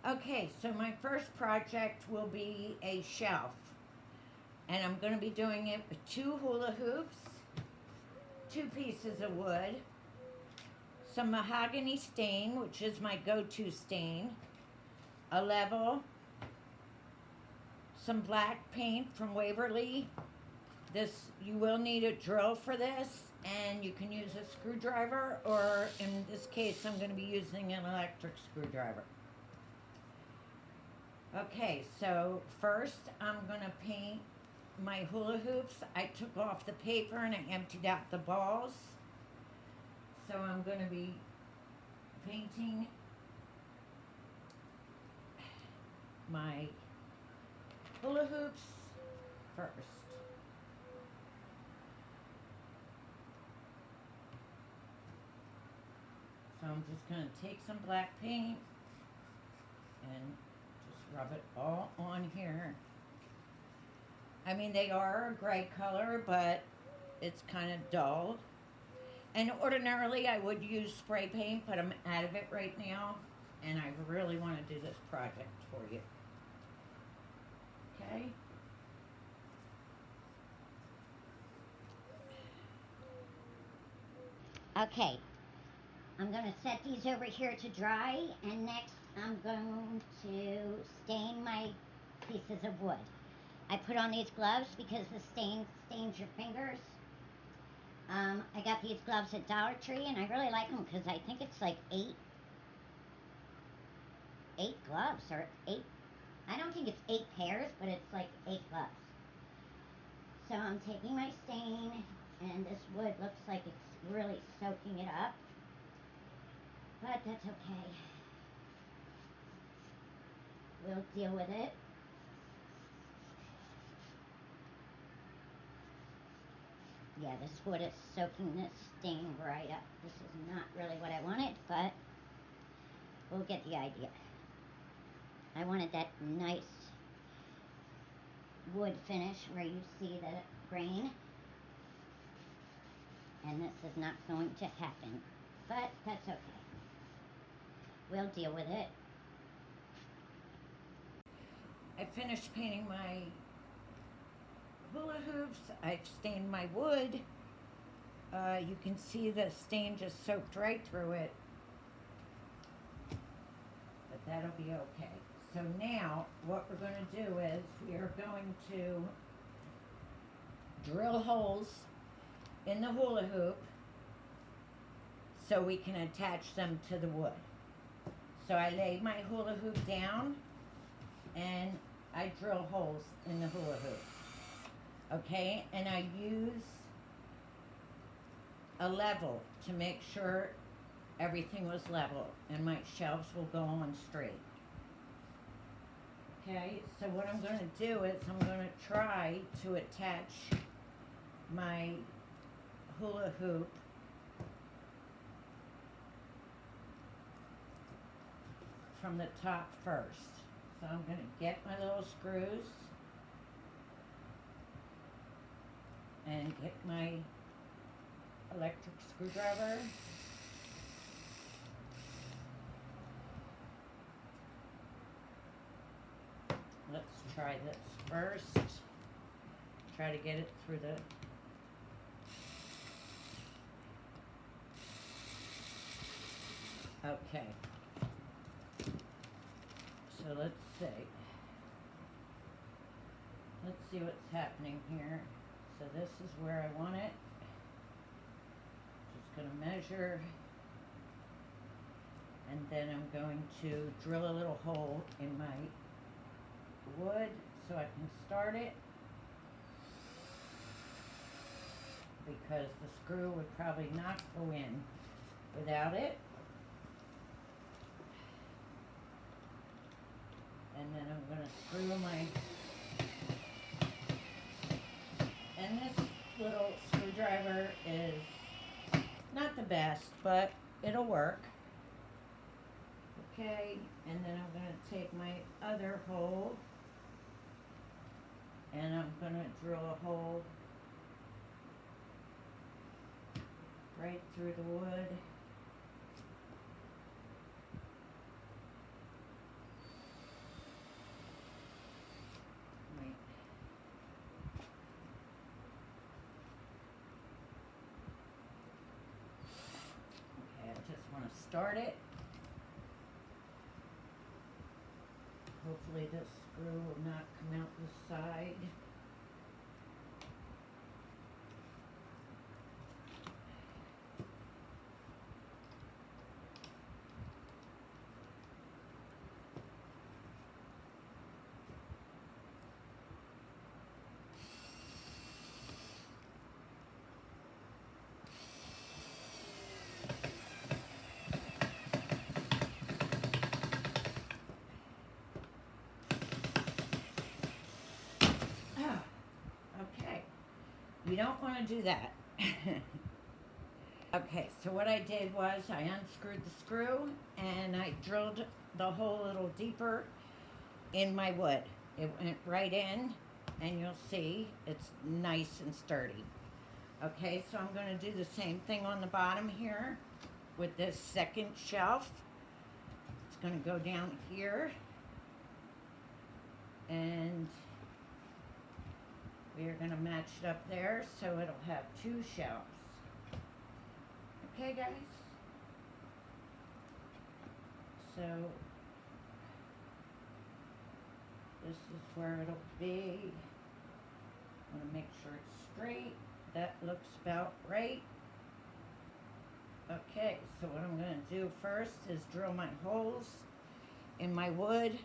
Okay, so my first project will be a shelf. And I'm going to be doing it with two hula hoops, two pieces of wood, some mahogany stain, which is my go-to stain, a level, some black paint from Waverly. This, you will need a drill for this, and you can use a screwdriver, or in this case, I'm going to be using an electric screwdriver. Okay, so first I'm going to paint my hula hoops. I took off the paper and I emptied out the balls. So I'm going to be painting my hula hoops first. So I'm just going to take some black paint and just rub it all on here. I mean, they are a gray color, but it's kind of dull. And ordinarily I would use spray paint, but I'm out of it right now, and I really want to do this project for you. Okay? Okay, I'm going to set these over here to dry, and next I'm going to stain my pieces of wood. I put on these gloves because the stain stains your fingers. I got these gloves at Dollar Tree, and I really like them because I think it's like eight gloves, or eight. I don't think it's 8 pairs, but it's like 8 gloves. So I'm taking my stain, and this wood looks like it's really soaking it up, but that's okay. We'll deal with it. Yeah, this wood is soaking this stain right up. This is not really what I wanted, but we'll get the idea. I wanted that nice wood finish where you see the grain, and this is not going to happen, but that's okay. We'll deal with it. I finished painting my hula hoops. I've stained my wood. You can see the stain just soaked right through it. But that'll be okay. So now what we're going to do is we are going to drill holes in the hula hoop so we can attach them to the wood. So I lay my hula hoop down and I drill holes in the hula hoop. Okay, and I use a level to make sure everything was level and my shelves will go on straight. Okay, so what I'm going to do is I'm going to try to attach my hula hoop from the top first. So I'm going to get my little screws and get my electric screwdriver. Let's try this first. Try to get it through the okay. So let's see. Let's see what's happening here. So this is where I want it. Just gonna measure. And then I'm going to drill a little hole in my wood so I can start it, because the screw would probably not go in without it. And then I'm going to screw my, and this little screwdriver is not the best, but it'll work. Okay, and then I'm going to take my other hole and I'm going to drill a hole right through the wood. start it. Hopefully this screw will not come out the side. Okay, you don't want to do that. Okay, so what I did was I unscrewed the screw and I drilled the hole a little deeper in my wood. It went right in, and you'll see it's nice and sturdy. Okay, so I'm going to do the same thing on the bottom here with this second shelf. It's going to go down here, and we are going to match it up there so it'll have two shelves. Okay, guys? So this is where it'll be. I'm going to make sure it's straight. That looks about right. Okay, so what I'm going to do first is drill my holes in my wood,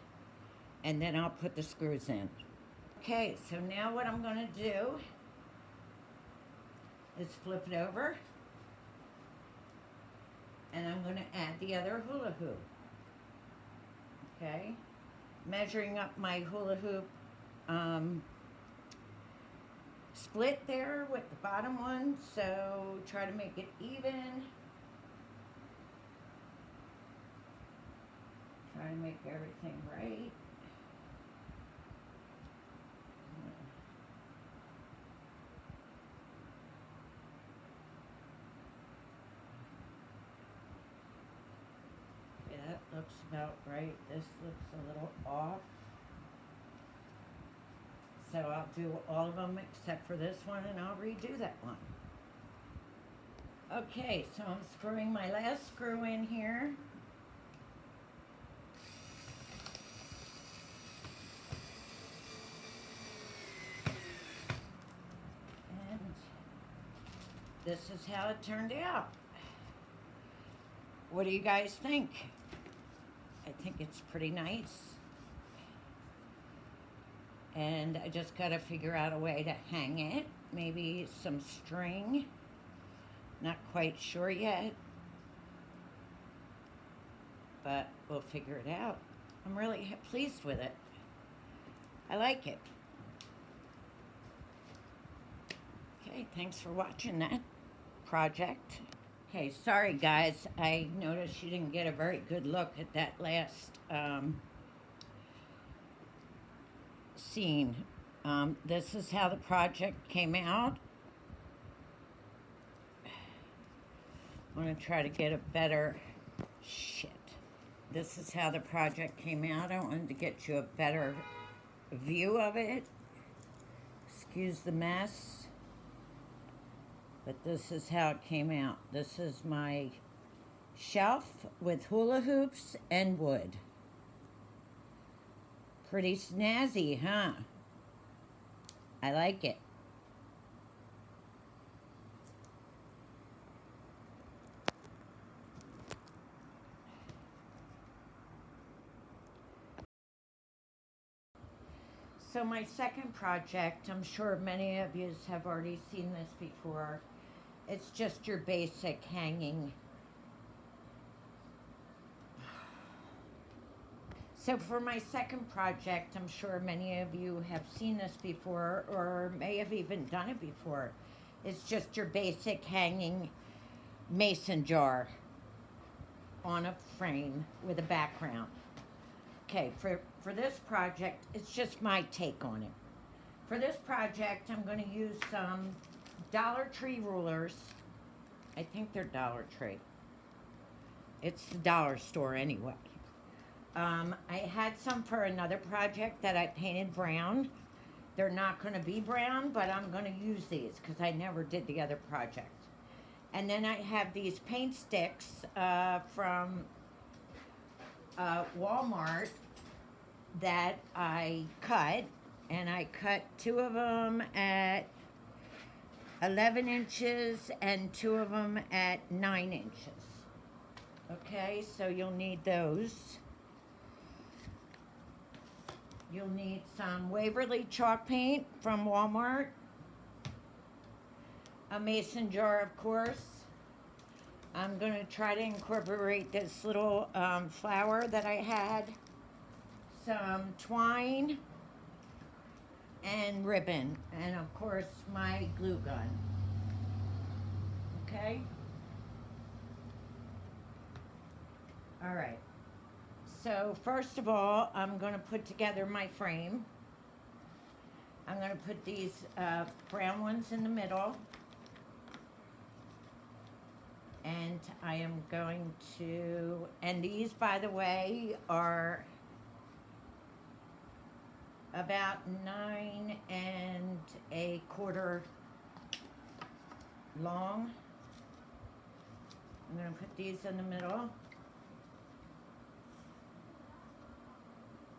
and then I'll put the screws in. Okay, so now what I'm going to do is flip it over, and I'm going to add the other hula hoop. Okay, measuring up my hula hoop split there with the bottom one, so try to make it even. Try to make everything right. Okay, that looks about right. This looks a little off. So I'll do all of them except for this one, and I'll redo that one. Okay, so I'm screwing my last screw in here. And this is how it turned out. What do you guys think? I think it's pretty nice. And I just got to figure out a way to hang it. Maybe some string. Not quite sure yet. But we'll figure it out. I'm really pleased with it. I like it. Okay, thanks for watching that project. Okay, sorry guys. I noticed you didn't get a very good look at that last scene. This is how the project came out. I'm going to try to get a better This is how the project came out. I wanted to get you a better view of it. Excuse the mess. But this is how it came out. This is my shelf with hula hoops and wood. Pretty snazzy, huh? I like it. So my second project, I'm sure many of you have already seen this before. It's just your basic hanging. So for my second project, I'm sure many of you have seen this before or may have even done it before. It's just your basic hanging mason jar on a frame with a background. Okay, for this project, it's just my take on it. For this project, I'm going to use some Dollar Tree rulers. I think they're Dollar Tree. It's the dollar store anyway. I had some for another project that I painted brown. They're not going to be brown, but I'm going to use these because I never did the other project. And then I have these paint sticks from Walmart that I cut, and I cut two of them at 11 inches and two of them at 9 inches. Okay, so you'll need those. You'll need some Waverly chalk paint from Walmart, a mason jar, of course. I'm going to try to incorporate this little flower that I had, some twine, and ribbon, and of course my glue gun. Okay? All right. So first of all, I'm going to put together my frame. I'm going to put these brown ones in the middle. And I am going to, and these, by the way, are about 9¼ long. I'm going to put these in the middle.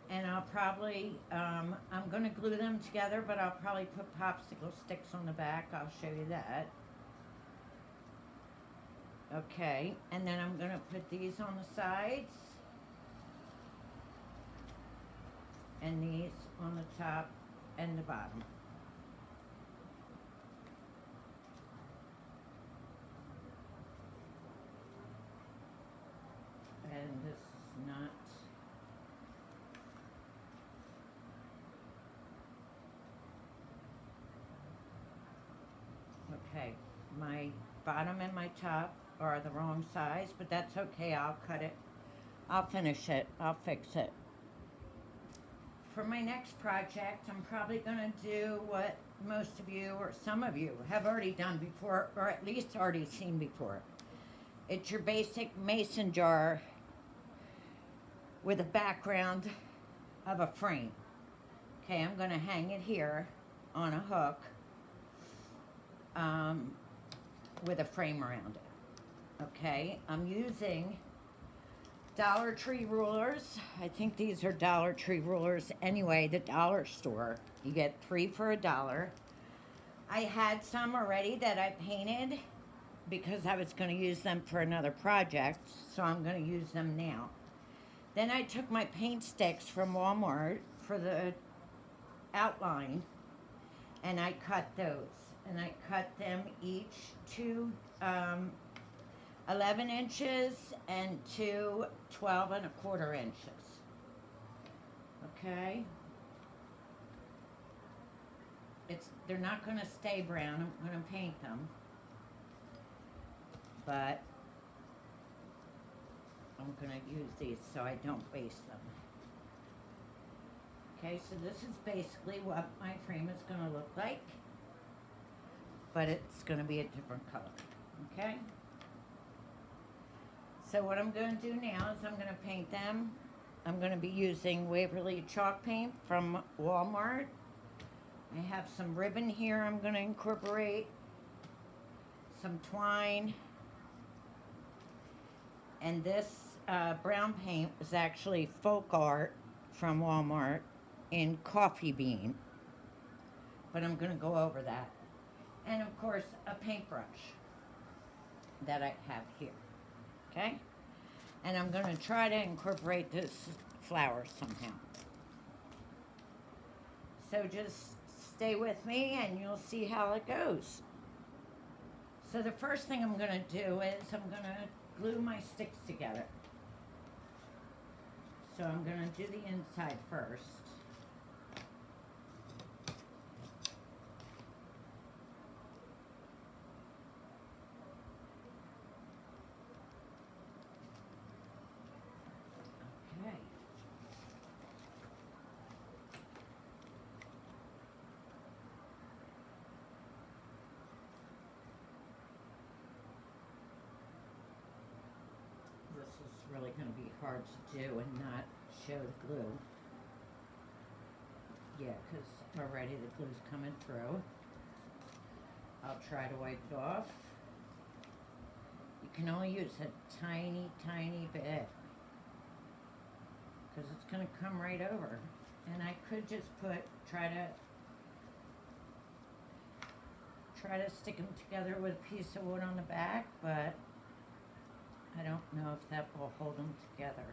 And I'll probably, I'm going to glue them together, but I'll probably put popsicle sticks on the back. I'll show you that. Okay, and then I'm going to put these on the sides. And these on the top and the bottom. And this is not... Okay, my bottom and my top are the wrong size, but that's okay. I'll cut it. I'll finish it. I'll fix it. For my next project, I'm probably going to do what most of you or some of you have already done before, or at least already seen before. It's your basic mason jar with a background of a frame. Okay, I'm going to hang it here on a hook with a frame around it. Okay, I'm using Dollar Tree rulers. I think these are Dollar Tree rulers anyway, the dollar store. You get 3 for $1. I had some already that I painted because I was going to use them for another project, so I'm going to use them now. Then I took my paint sticks from Walmart for the outline, and I cut those. And I cut them each to 11 inches and to 12¼ inches. Okay? They're not going to stay brown. I'm going to paint them. But I'm going to use these so I don't waste them. Okay, so this is basically what my frame is going to look like. But it's going to be a different color. Okay? So what I'm going to do now is I'm going to paint them. I'm going to be using Waverly chalk paint from Walmart. I have some ribbon here I'm going to incorporate. Some twine. And this brown paint was actually folk art from Walmart in coffee bean. But I'm going to go over that. And of course, a paintbrush that I have here. Okay? And I'm going to try to incorporate this flower somehow. So just stay with me and you'll see how it goes. So the first thing I'm going to do is I'm going to glue my sticks together. So I'm going to do the inside first. Really going to be hard to do and not show the glue. Yeah, because already the glue's coming through. I'll try to wipe it off. can only use a tiny, tiny bit because it's going to come right over. And I could just try to stick them together with a piece of wood on the back, but I don't know if that will hold them together.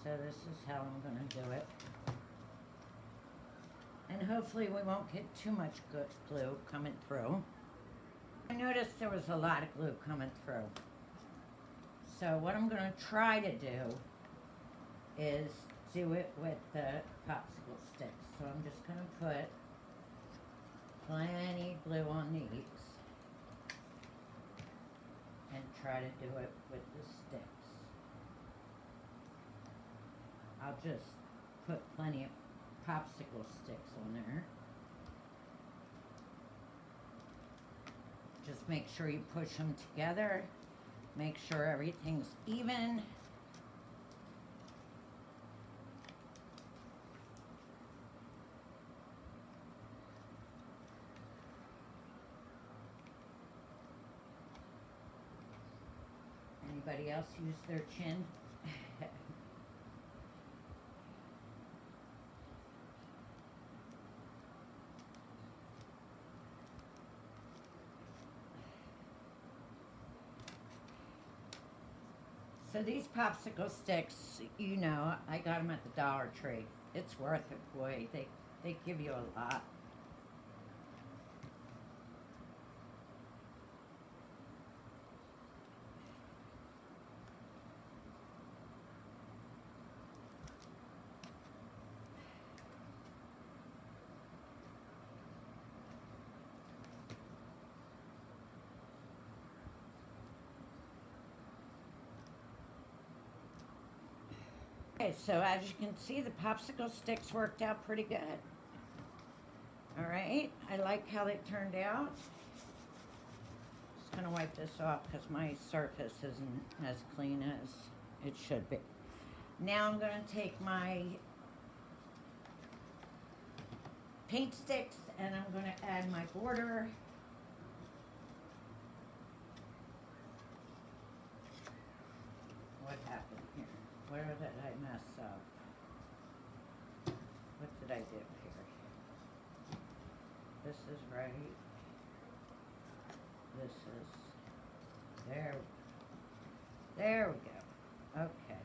So this is how I'm going to do it. And hopefully we won't get too much good glue coming through. I noticed there was a lot of glue coming through. So what I'm going to try to do is do it with the popsicle sticks. So I'm just going to put plenty of glue on these and try to do it with the sticks. I'll just put plenty of popsicle sticks on there. Just make sure you push them together. Make sure everything's even. Anybody else use their chin? So these popsicle sticks, you know, I got them at the Dollar Tree. It's worth it, boy. They give you a lot. Okay, so as you can see, the popsicle sticks worked out pretty good. All right, I like how they turned out. Just gonna wipe this off because my surface isn't as clean as it should be. Now I'm gonna take my paint sticks and I'm gonna add my border. What happened here? Where did I mess up? What did I do here? This is right. This is, there we go. Okay.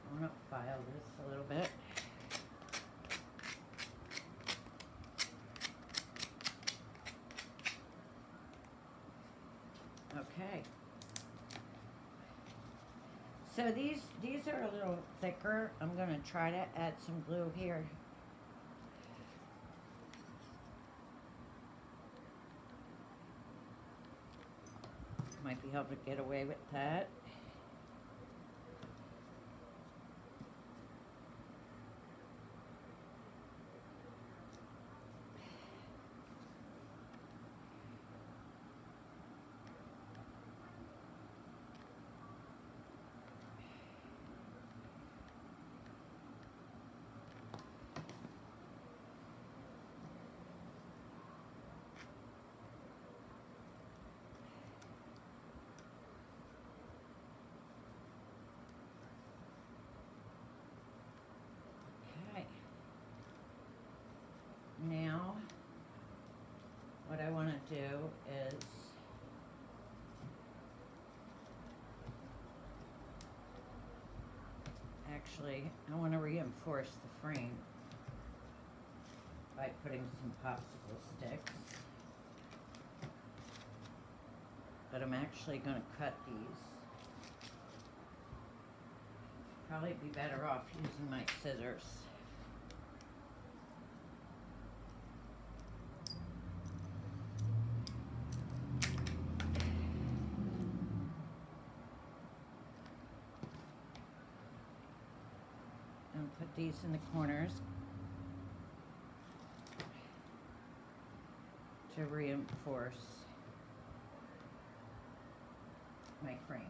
I want to file this a little bit. Okay. So these are a little thicker. I'm going to try to add some glue here. Might be able to get away with that. Now, what I want to do is actually, I want to reinforce the frame by putting some popsicle sticks. But I'm actually going to cut these. Probably be better off using my scissors. Put these in the corners to reinforce my frame.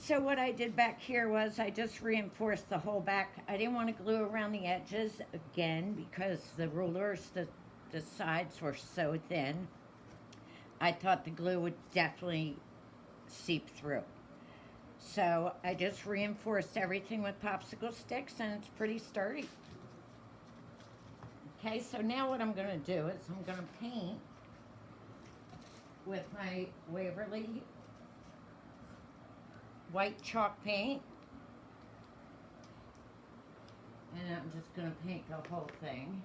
So what I did back here was I just reinforced the whole back. I didn't want to glue around the edges again because the rulers, the sides were so thin. I thought the glue would definitely seep through. So I just reinforced everything with popsicle sticks and it's pretty sturdy. Okay, so now what I'm gonna do is I'm gonna paint with my Waverly white chalk paint. And I'm just gonna paint the whole thing.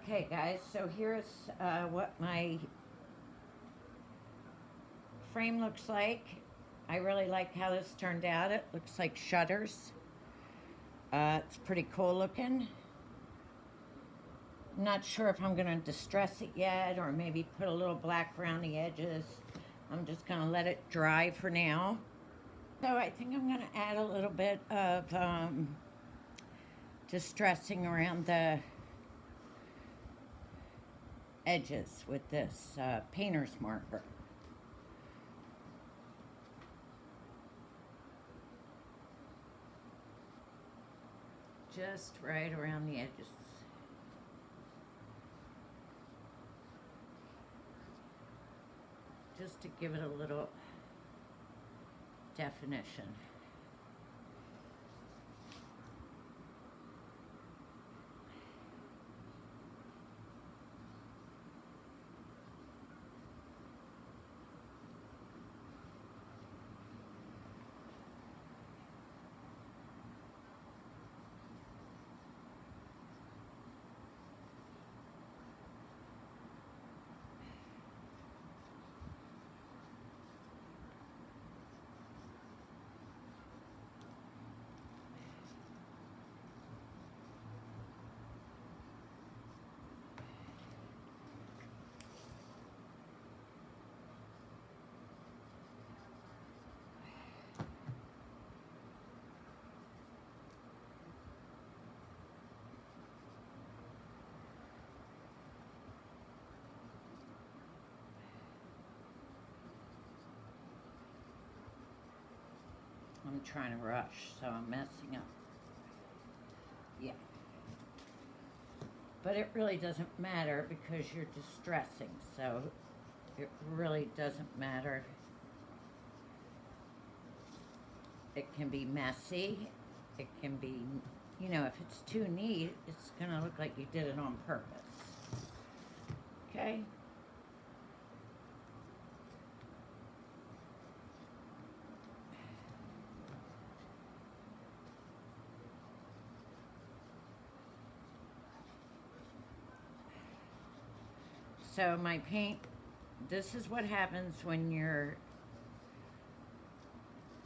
Okay, guys, so here's what my frame looks like. I really like how this turned out. It looks like shutters. It's pretty cool looking. I'm not sure if I'm gonna distress it yet or maybe put a little black around the edges. I'm just gonna let it dry for now. So I think I'm gonna add a little bit of distressing around the edges with this painter's marker. Just right around the edges. Just to give it a little definition. I'm trying to rush, so I'm messing up. Yeah. But it really doesn't matter because you're distressing, so it really doesn't matter. It can be messy. It can be, you know, if it's too neat, it's gonna look like you did it on purpose. Okay? So my paint, this is what happens when you're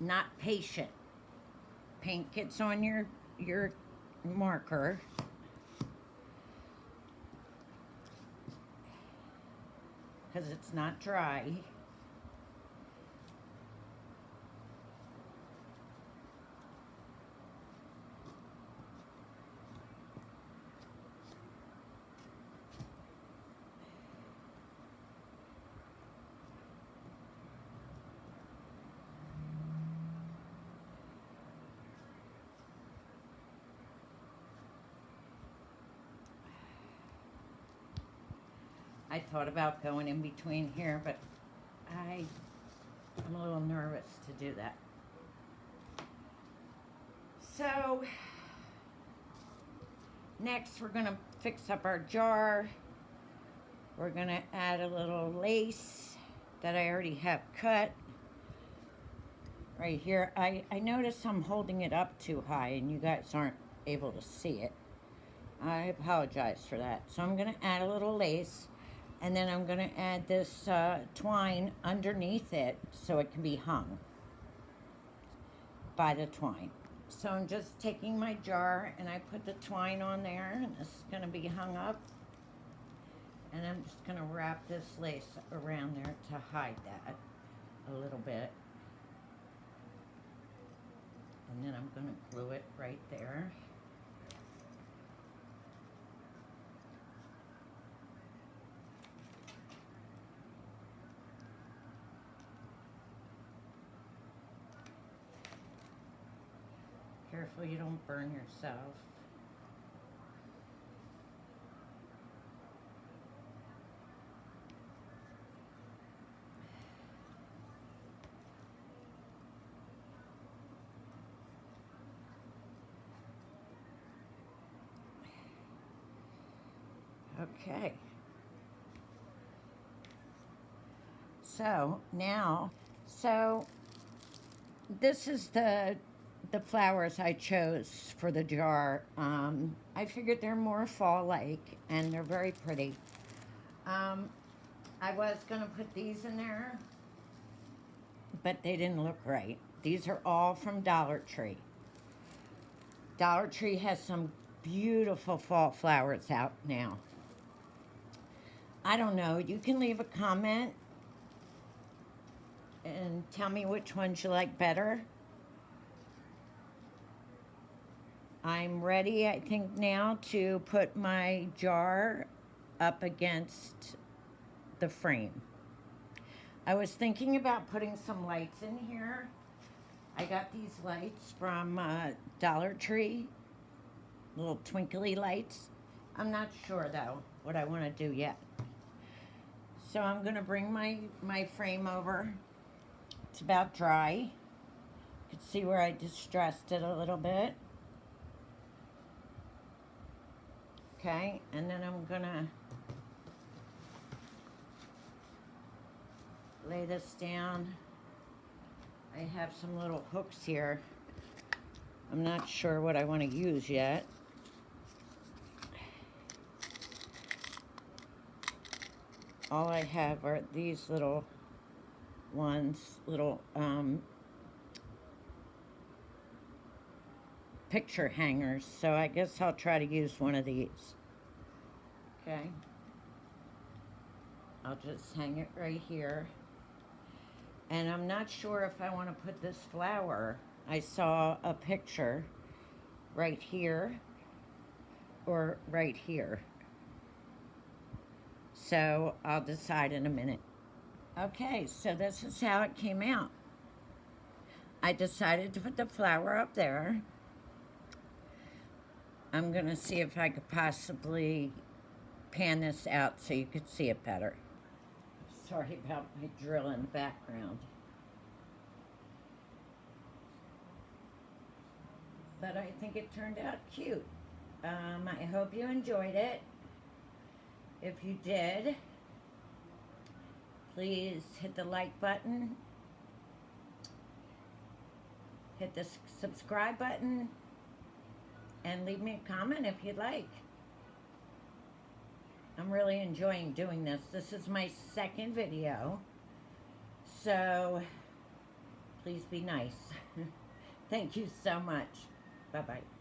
not patient. Paint gets on your marker. Because it's not dry. I thought about going in between here, but I'm a little nervous to do that. So, next we're gonna fix up our jar. We're gonna add a little lace that I already have cut. Right here, I notice I'm holding it up too high and you guys aren't able to see it. I apologize for that. So I'm gonna add a little lace. And then I'm going to add this twine underneath it so it can be hung. by the twine. So I'm just taking my jar and I put the twine on there, and this is going to be hung up. And I'm just going to wrap this lace around there to hide that a little bit. And then I'm going to glue it right there. Careful you don't burn yourself. Okay. So now, this is the flowers I chose for the jar. I figured they're more fall-like and they're very pretty. I was gonna put these in there, but they didn't look right. These are all from Dollar Tree. Dollar Tree has some beautiful fall flowers out now. I don't know, you can leave a comment and tell me which ones you like better. I'm ready, I think, now to put my jar up against the frame. I was thinking about putting some lights in here. I got these lights from Dollar Tree, little twinkly lights. I'm not sure, though, what I want to do yet. So I'm going to bring my frame over. It's about dry. You can see where I distressed it a little bit. Okay, and then I'm gonna lay this down. I have some little hooks here. I'm not sure what I want to use yet. All I have are these little ones, little picture hangers, so I guess I'll try to use one of these. Okay, I'll just hang it right here. And I'm not sure if I want to put this flower. I saw a picture right here or right here. So I'll decide in a minute. Okay, so this is how it came out. I decided to put the flower up there. I'm gonna see if I could possibly pan this out so you could see it better. Sorry about my drill in the background. But I think it turned out cute. I hope you enjoyed it. If you did, please hit the like button, hit the subscribe button, and leave me a comment if you'd like. I'm really enjoying doing this. This is my second video, so please be nice. Thank you so much. Bye-bye.